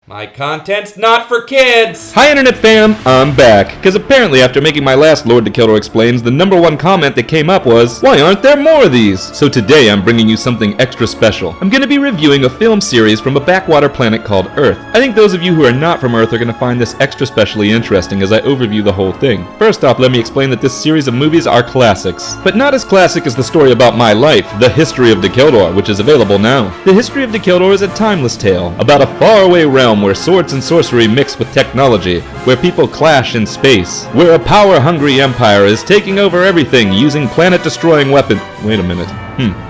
My content's not for kids! Hi Internet fam, I'm back. Because apparently after making my last Lord Dacheldor Explains, the number one comment that came up was, why aren't there more of these? So today I'm bringing you something extra special. I'm going to be reviewing a film series from a backwater planet called Earth. I think those of you who are not from Earth are going to find this extra specially interesting as I overview the whole thing. First off, let me explain that this series of movies are classics. But not as classic as the story about my life, The History of Dacheldor, which is available now. The History of Dacheldor is a timeless tale about a faraway realm where swords and sorcery mix with technology, where people clash in space, where a power-hungry empire is taking over everything using planet-destroying weapons. Wait a minute.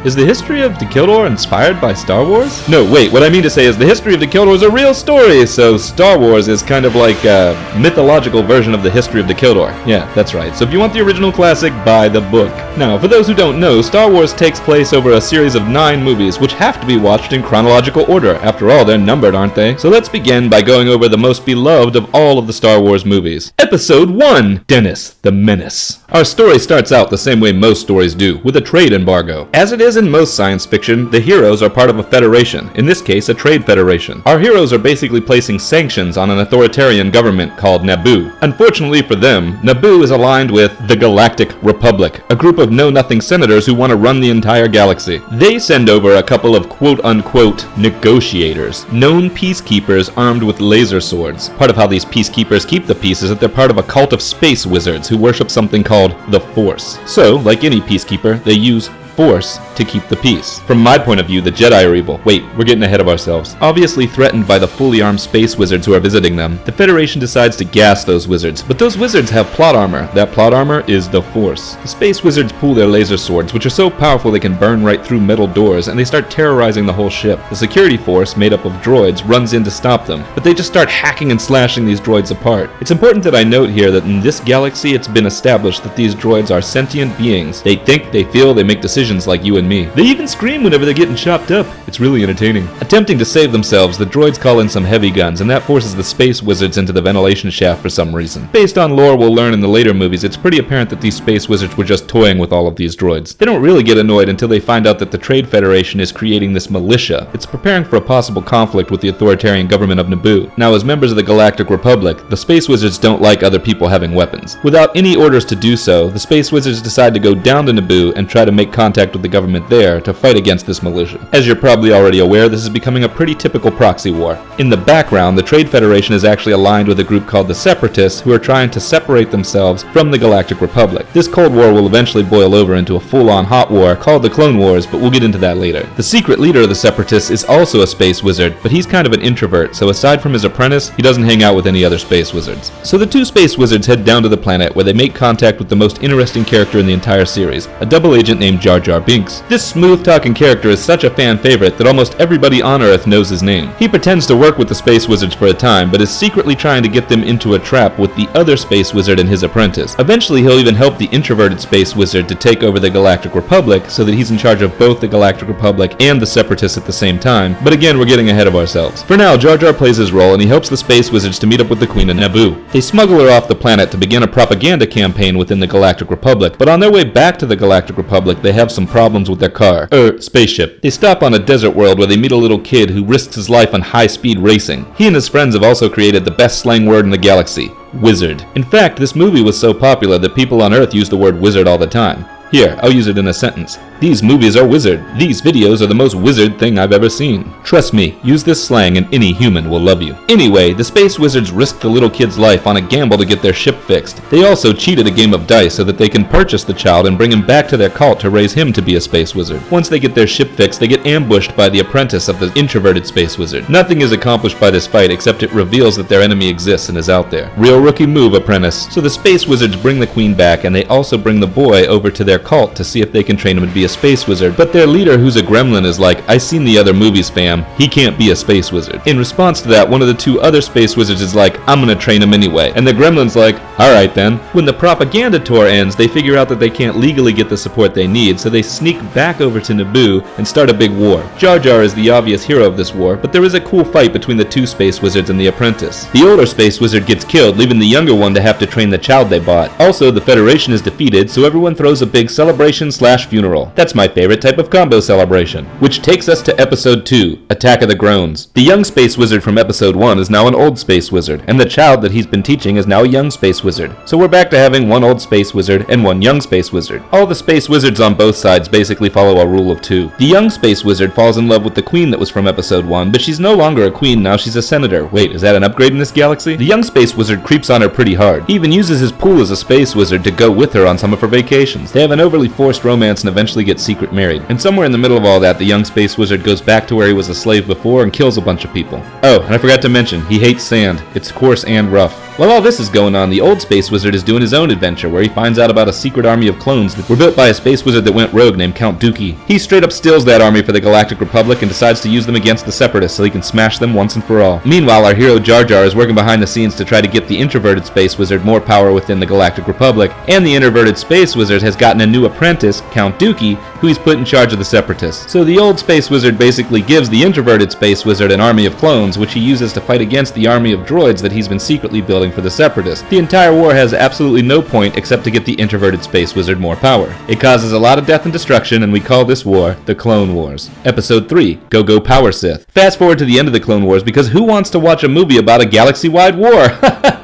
Is the history of Dacheldor inspired by Star Wars? No, wait, what I mean to say is the history of Dacheldor is a real story, so Star Wars is kind of like a mythological version of the history of Dacheldor. Yeah, that's right. So if you want the original classic, buy the book. Now, for those who don't know, Star Wars takes place over a series of 9 movies, which have to be watched in chronological order. After all, they're numbered, aren't they? So let's begin by going over the most beloved of all of the Star Wars movies. Episode 1, Dennis the Menace. Our story starts out the same way most stories do, with a trade embargo. As it is in most science fiction, the heroes are part of a federation, in this case a trade federation. Our heroes are basically placing sanctions on an authoritarian government called Naboo. Unfortunately for them, Naboo is aligned with the Galactic Republic, a group of know-nothing senators who want to run the entire galaxy. They send over a couple of quote-unquote negotiators, known peacekeepers armed with laser swords. Part of how these peacekeepers keep the peace is that they're part of a cult of space wizards who worship something called the Force. So, like any peacekeeper, they use Force to keep the peace. From my point of view, the Jedi are evil. Wait, we're getting ahead of ourselves. Obviously threatened by the fully armed space wizards who are visiting them, the Federation decides to gas those wizards. But those wizards have plot armor. That plot armor is the Force. The space wizards pull their laser swords, which are so powerful they can burn right through metal doors, and they start terrorizing the whole ship. The security force, made up of droids, runs in to stop them, but they just start hacking and slashing these droids apart. It's important that I note here that in this galaxy it's been established that these droids are sentient beings. They think, they feel, they make decisions like you and me. They even scream whenever they're getting chopped up. It's really entertaining. Attempting to save themselves, the droids call in some heavy guns, and that forces the space wizards into the ventilation shaft for some reason. Based on lore we'll learn in the later movies, it's pretty apparent that these space wizards were just toying with all of these droids. They don't really get annoyed until they find out that the Trade Federation is creating this militia. It's preparing for a possible conflict with the authoritarian government of Naboo. Now, as members of the Galactic Republic, the space wizards don't like other people having weapons. Without any orders to do so, the space wizards decide to go down to Naboo and try to make contact with the government there to fight against this militia. As you're probably already aware, this is becoming a pretty typical proxy war. In the background, the Trade Federation is actually aligned with a group called the Separatists who are trying to separate themselves from the Galactic Republic. This Cold War will eventually boil over into a full-on hot war called the Clone Wars, but we'll get into that later. The secret leader of the Separatists is also a space wizard, but he's kind of an introvert, so aside from his apprentice, he doesn't hang out with any other space wizards. So the two space wizards head down to the planet where they make contact with the most interesting character in the entire series, a double agent named Jar Jar Binks. This smooth-talking character is such a fan favorite that almost everybody on Earth knows his name. He pretends to work with the space wizards for a time, but is secretly trying to get them into a trap with the other space wizard and his apprentice. Eventually, he'll even help the introverted space wizard to take over the Galactic Republic so that he's in charge of both the Galactic Republic and the Separatists at the same time. But again, we're getting ahead of ourselves. For now, Jar Jar plays his role and he helps the space wizards to meet up with the Queen of Naboo. They smuggle her off the planet to begin a propaganda campaign within the Galactic Republic, but on their way back to the Galactic Republic, they have some problems with their spaceship. They stop on a desert world where they meet a little kid who risks his life on high-speed racing. He and his friends have also created the best slang word in the galaxy, wizard. In fact, this movie was so popular that people on Earth use the word wizard all the time. Here, I'll use it in a sentence. These movies are wizard. These videos are the most wizard thing I've ever seen. Trust me, use this slang and any human will love you. Anyway, the space wizards risked the little kid's life on a gamble to get their ship fixed. They also cheated a game of dice so that they can purchase the child and bring him back to their cult to raise him to be a space wizard. Once they get their ship fixed, they get ambushed by the apprentice of the introverted space wizard. Nothing is accomplished by this fight except it reveals that their enemy exists and is out there. Real rookie move, apprentice. So the space wizards bring the queen back and they also bring the boy over to their cult to see if they can train him to be a space wizard, but their leader, who's a gremlin, is like, I seen the other movies, fam. He can't be a space wizard. In response to that, one of the two other space wizards is like, I'm gonna train him anyway. And the gremlin's like, alright then. When the propaganda tour ends, they figure out that they can't legally get the support they need, so they sneak back over to Naboo and start a big war. Jar Jar is the obvious hero of this war, but there is a cool fight between the two space wizards and the apprentice. The older space wizard gets killed, leaving the younger one to have to train the child they bought. Also, the Federation is defeated, so everyone throws a big celebration/funeral. That's my favorite type of combo celebration. Which takes us to Episode 2, Attack of the Groans. The young space wizard from Episode 1 is now an old space wizard, and the child that he's been teaching is now a young space wizard. So we're back to having one old space wizard and one young space wizard. All the space wizards on both sides basically follow a rule of 2. The young space wizard falls in love with the queen that was from Episode 1, but she's no longer a queen, now she's a senator. Wait, is that an upgrade in this galaxy? The young space wizard creeps on her pretty hard. He even uses his pool as a space wizard to go with her on some of her vacations. They have an overly forced romance and eventually get secret married. And somewhere in the middle of all that, the young space wizard goes back to where he was a slave before and kills a bunch of people. Oh, and I forgot to mention, he hates sand. It's coarse and rough. While all this is going on, the old space wizard is doing his own adventure where he finds out about a secret army of clones that were built by a space wizard that went rogue named Count Dookie. He straight up steals that army for the Galactic Republic and decides to use them against the Separatists so he can smash them once and for all. Meanwhile, our hero Jar Jar is working behind the scenes to try to get the introverted space wizard more power within the Galactic Republic, and the introverted space wizard has gotten a new apprentice, Count Dookie, who he's put in charge of the Separatists. So the old space wizard basically gives the introverted space wizard an army of clones, which he uses to fight against the army of droids that he's been secretly building for the Separatists. The entire war has absolutely no point except to get the introverted space wizard more power. It causes a lot of death and destruction, and we call this war the Clone Wars. Episode 3, Go Power Sith. Fast forward to the end of the Clone Wars because who wants to watch a movie about a galaxy-wide war?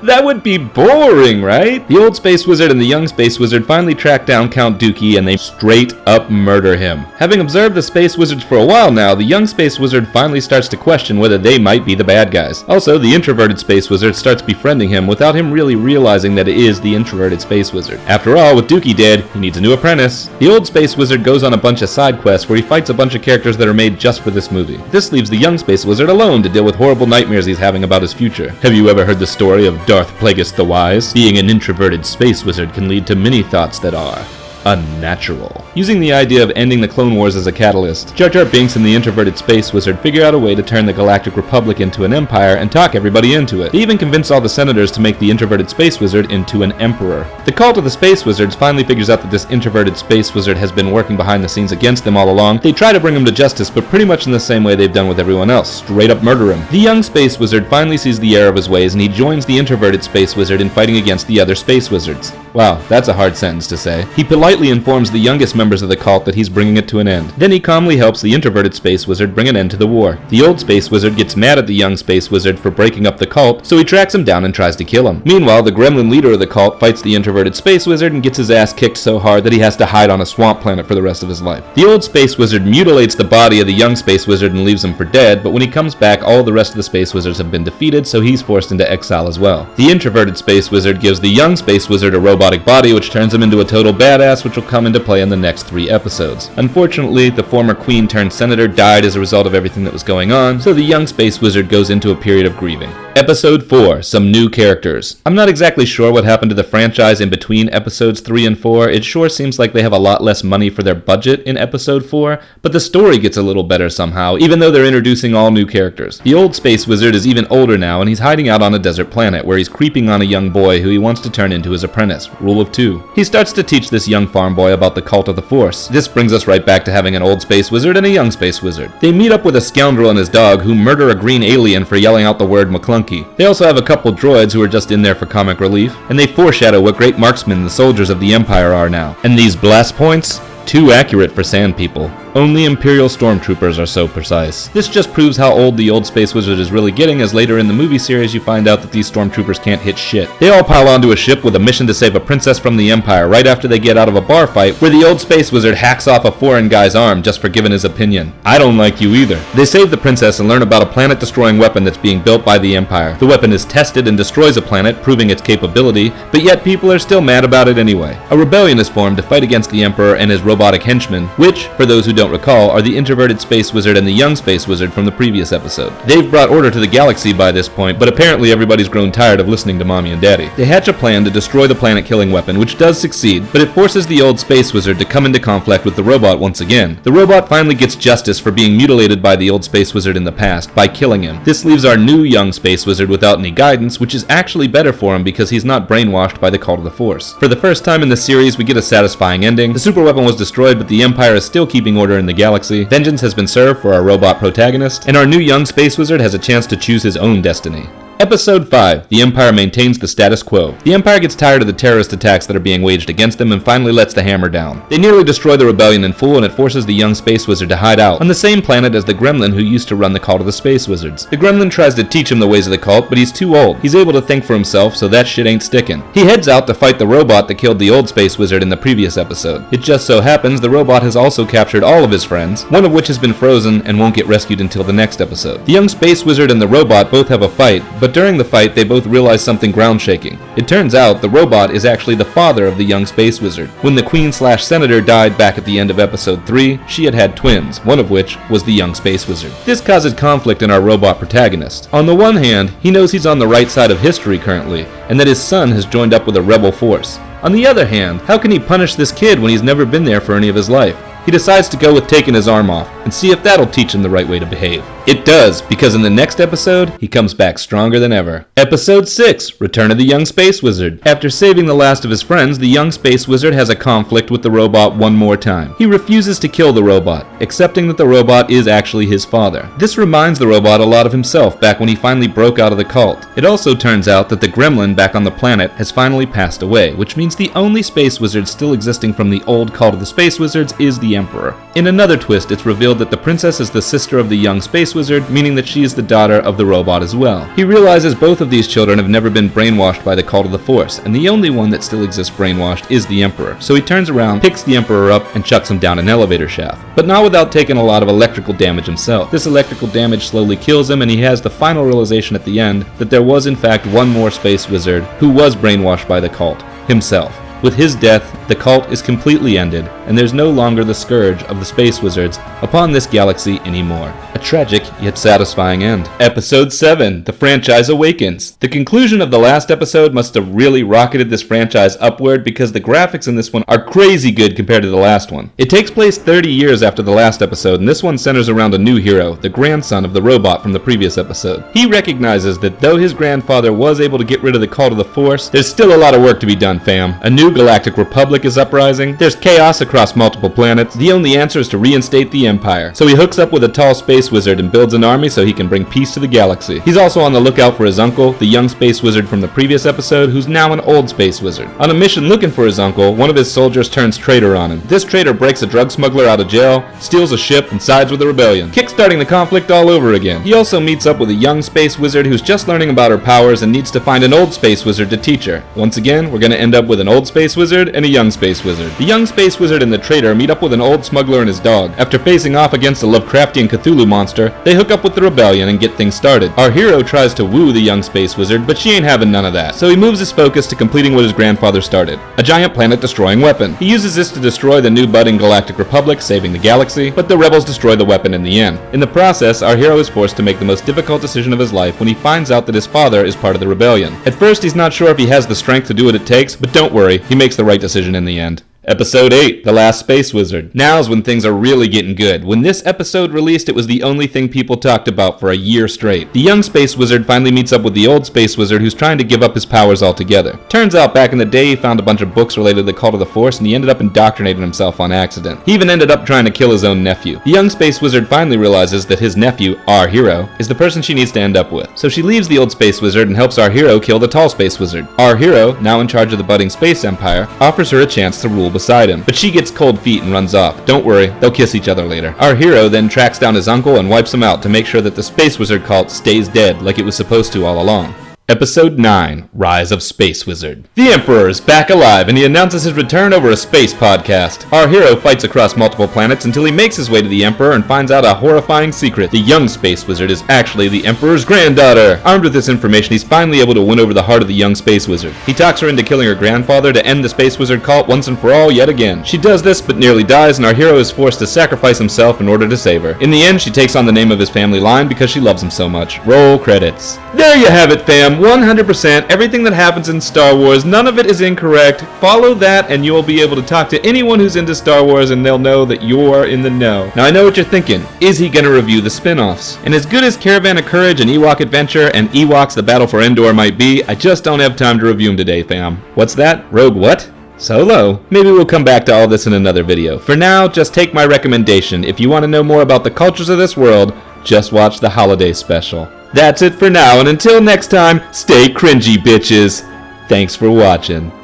That would be boring, right? The old space wizard and the young space wizard finally track down Count Dookie and they straight up murder him. Having observed the space wizards for a while now, the young space wizard finally starts to question whether they might be the bad guys. Also, the introverted space wizard starts befriending him without him really realizing that it is the introverted space wizard. After all, with Dookie dead, he needs a new apprentice. The old space wizard goes on a bunch of side quests where he fights a bunch of characters that are made just for this movie. This leaves the young space wizard alone to deal with horrible nightmares he's having about his future. Have you ever heard the story of Darth Plagueis the Wise? Being an introverted space wizard can lead to many thoughts that are unnatural. Using the idea of ending the Clone Wars as a catalyst, Jar Jar Binks and the introverted space wizard figure out a way to turn the Galactic Republic into an empire and talk everybody into it. They even convince all the senators to make the introverted space wizard into an emperor. The cult of the space wizards finally figures out that this introverted space wizard has been working behind the scenes against them all along. They try to bring him to justice, but pretty much in the same way they've done with everyone else, straight up murder him. The young space wizard finally sees the error of his ways and he joins the introverted space wizard in fighting against the other space wizards. Wow, that's a hard sentence to say. He politely informs the youngest members of the cult that he's bringing it to an end. Then he calmly helps the introverted space wizard bring an end to the war. The old space wizard gets mad at the young space wizard for breaking up the cult, so he tracks him down and tries to kill him. Meanwhile, the gremlin leader of the cult fights the introverted space wizard and gets his ass kicked so hard that he has to hide on a swamp planet for the rest of his life. The old space wizard mutilates the body of the young space wizard and leaves him for dead, but when he comes back, all the rest of the space wizards have been defeated, so he's forced into exile as well. The introverted space wizard gives the young space wizard a robotic body, which turns him into a total badass, which will come into play in the next 3 episodes. Unfortunately, the former queen turned senator died as a result of everything that was going on, so the young space wizard goes into a period of grieving. Episode 4, some new characters. I'm not exactly sure what happened to the franchise in between episodes 3 and 4. It sure seems like they have a lot less money for their budget in episode 4, but the story gets a little better somehow, even though they're introducing all new characters. The old space wizard is even older now, and he's hiding out on a desert planet where he's creeping on a young boy who he wants to turn into his apprentice. Rule of 2. He starts to teach this young farm boy about the cult of the Force. This brings us right back to having an old space wizard and a young space wizard. They meet up with a scoundrel and his dog who murder a green alien for yelling out the word McClunky. They also have a couple droids who are just in there for comic relief, and they foreshadow what great marksmen the soldiers of the Empire are now. And these blast points? Too accurate for sand people. Only Imperial stormtroopers are so precise. This just proves how old the old space wizard is really getting, as later in the movie series you find out that these stormtroopers can't hit shit. They all pile onto a ship with a mission to save a princess from the Empire right after they get out of a bar fight where the old space wizard hacks off a foreign guy's arm just for giving his opinion. I don't like you either. They save the princess and learn about a planet-destroying weapon that's being built by the Empire. The weapon is tested and destroys a planet, proving its capability, but yet people are still mad about it anyway. A rebellion is formed to fight against the Emperor and his robotic henchmen, which, for those who don't recall, are the introverted space wizard and the young space wizard from the previous episode. They've brought order to the galaxy by this point, but apparently everybody's grown tired of listening to mommy and daddy. They hatch a plan to destroy the planet-killing weapon, which does succeed, but it forces the old space wizard to come into conflict with the robot once again. The robot finally gets justice for being mutilated by the old space wizard in the past by killing him. This leaves our new young space wizard without any guidance, which is actually better for him because he's not brainwashed by the cult of the Force. For the first time in the series, we get a satisfying ending. The super weapon was destroyed, but the Empire is still keeping order in the galaxy. Vengeance has been served for our robot protagonist, and our new young space wizard has a chance to choose his own destiny. Episode 5. The Empire maintains the status quo. The Empire gets tired of the terrorist attacks that are being waged against them and finally lets the hammer down. They nearly destroy the rebellion in full, and it forces the young space wizard to hide out on the same planet as the gremlin who used to run the cult of the space wizards. The gremlin tries to teach him the ways of the cult, but he's too old. He's able to think for himself, so that shit ain't sticking. He heads out to fight the robot that killed the old space wizard in the previous episode. It just so happens the robot has also captured all of his friends, one of which has been frozen and won't get rescued until the next episode. The young space wizard and the robot both have a fight, but during the fight they both realize something ground-shaking. It turns out the robot is actually the father of the young space wizard. When the Queen/Senator died back at the end of episode 3, she had had twins, one of which was the young space wizard. This causes conflict in our robot protagonist. On the one hand, he knows he's on the right side of history currently, and that his son has joined up with a rebel force. On the other hand, how can he punish this kid when he's never been there for any of his life? He decides to go with taking his arm off and see if that'll teach him the right way to behave. It does, because in the next episode, he comes back stronger than ever. Episode 6, Return of the Young Space Wizard. After saving the last of his friends, the young space wizard has a conflict with the robot one more time. He refuses to kill the robot, accepting that the robot is actually his father. This reminds the robot a lot of himself back when he finally broke out of the cult. It also turns out that the gremlin back on the planet has finally passed away, which means the only space wizard still existing from the old cult of the space wizards is the Emperor. In another twist, it's revealed that the princess is the sister of the young space wizard, meaning that she is the daughter of the robot as well. He realizes both of these children have never been brainwashed by the cult of the Force, and the only one that still exists brainwashed is the Emperor. So he turns around, picks the Emperor up, and chucks him down an elevator shaft. But not without taking a lot of electrical damage himself. This electrical damage slowly kills him, and he has the final realization at the end that there was in fact one more space wizard who was brainwashed by the cult, himself. With his death, the cult is completely ended, and there's no longer the scourge of the space wizards upon this galaxy anymore. A tragic yet satisfying end. Episode 7, The Franchise Awakens. The conclusion of the last episode must have really rocketed this franchise upward because the graphics in this one are crazy good compared to the last one. It takes place 30 years after the last episode, and this one centers around a new hero, the grandson of the robot from the previous episode. He recognizes that though his grandfather was able to get rid of the cult of the Force, there's still a lot of work to be done, fam. A new galactic republic is uprising, there's chaos across multiple planets, the only answer is to reinstate the Empire. So he hooks up with a tall space wizard and builds an army so he can bring peace to the galaxy. He's also on the lookout for his uncle, the young space wizard from the previous episode, who's now an old space wizard. On a mission looking for his uncle, one of his soldiers turns traitor on him. This traitor breaks a drug smuggler out of jail, steals a ship, and sides with the rebellion, kickstarting the conflict all over again. He also meets up with a young space wizard who's just learning about her powers and needs to find an old space wizard to teach her. Once again, we're going to end up with an old space wizard and a young space wizard. The young space wizard and the traitor meet up with an old smuggler and his dog. After facing off against a Lovecraftian Cthulhu monster, they hook up with the rebellion and get things started. Our hero tries to woo the young space wizard, but she ain't having none of that. So he moves his focus to completing what his grandfather started, a giant planet-destroying weapon. He uses this to destroy the new budding galactic republic, saving the galaxy, but the rebels destroy the weapon in the end. In the process, our hero is forced to make the most difficult decision of his life when he finds out that his father is part of the rebellion. At first, he's not sure if he has the strength to do what it takes, but don't worry, he makes the right decision in the end. Episode 8, The Last Space Wizard. Now's when things are really getting good. When this episode released, it was the only thing people talked about for a year straight. The young space wizard finally meets up with the old space wizard who's trying to give up his powers altogether. Turns out back in the day he found a bunch of books related to the cult of the Force and he ended up indoctrinating himself on accident. He even ended up trying to kill his own nephew. The young space wizard finally realizes that his nephew, our hero, is the person she needs to end up with. So she leaves the old space wizard and helps our hero kill the tall space wizard. Our hero, now in charge of the budding space empire, offers her a chance to rule beside him, but she gets cold feet and runs off. Don't worry, they'll kiss each other later. Our hero then tracks down his uncle and wipes him out to make sure that the space wizard cult stays dead like it was supposed to all along. Episode 9, Rise of Space Wizard. The Emperor is back alive and he announces his return over a space podcast. Our hero fights across multiple planets until he makes his way to the Emperor and finds out a horrifying secret. The young space wizard is actually the Emperor's granddaughter. Armed with this information, he's finally able to win over the heart of the young space wizard. He talks her into killing her grandfather to end the space wizard cult once and for all yet again. She does this but nearly dies and our hero is forced to sacrifice himself in order to save her. In the end, she takes on the name of his family line because she loves him so much. Roll credits. There you have it, fam. 100% everything that happens in Star Wars, none of it is incorrect. Follow that and you'll be able to talk to anyone who's into Star Wars and they'll know that you're in the know. Now I know what you're thinking. Is he going to review the spin-offs? And as good as Caravan of Courage and Ewok Adventure and Ewoks The Battle for Endor might be, I just don't have time to review them today, fam. What's that? Rogue what? Solo. Maybe we'll come back to all this in another video. For now, just take my recommendation. If you want to know more about the cultures of this world, just watch the holiday special. That's it for now, and until next time, stay cringy, bitches. Thanks for watching.